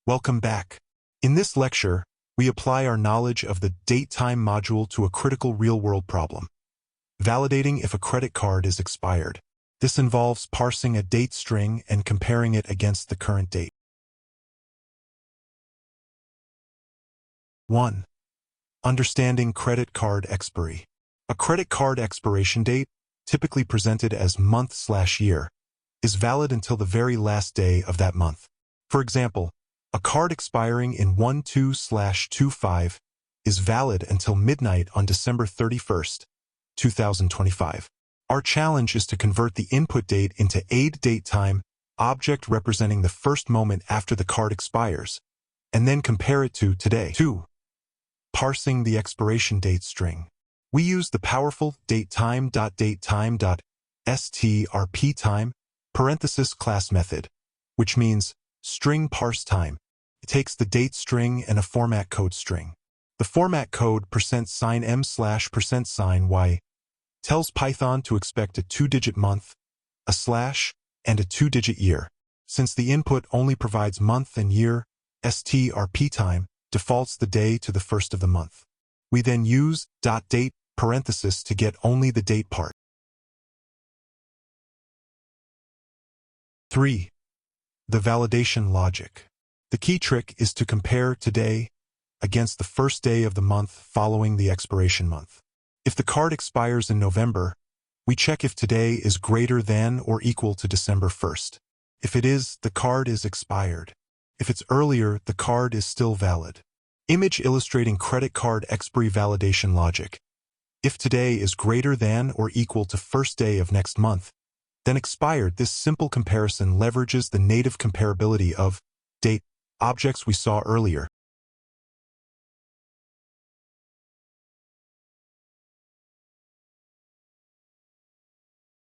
Welcome back. In this lecture, we apply our knowledge of the date-time module to a critical real-world problem, validating if a credit card is expired. This involves parsing a date string and comparing it against the current date. 1. Understanding credit card expiry. A credit card expiration date, typically presented as month/year, is valid until the very last day of that month. For example, a card expiring in 1/2/25 is valid until midnight on December 31st, 2025. Our challenge is to convert the input date into a date time object representing the first moment after the card expires, and then compare it to today. 2. Parsing the expiration date string. We use the powerful datetime.datetime.strptime class method, which means string parse time. It takes the date string and a format code string. The format code %m/%y tells Python to expect a 2-digit month, a slash, and a 2-digit year. Since the input only provides month and year, strptime defaults the day to the first of the month. We then use .date parenthesis to get only the date part. 3. The validation logic. The key trick is to compare today against the first day of the month following the expiration month. If the card expires in November, we check if today is greater than or equal to December 1st. If it is, the card is expired. If it's earlier, the card is still valid. Image illustrating credit card expiry validation logic. If today is greater than or equal to first day of next month, then expired. This simple comparison leverages the native comparability of date objects we saw earlier.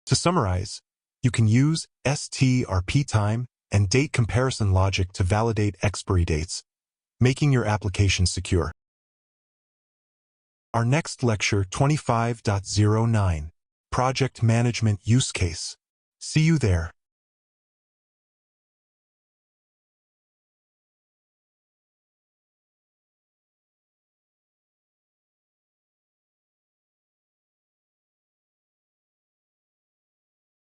To summarize, you can use strptime and date comparison logic to validate expiry dates, making your application secure. Our next lecture 25.09, Project Management Use Case. See you there.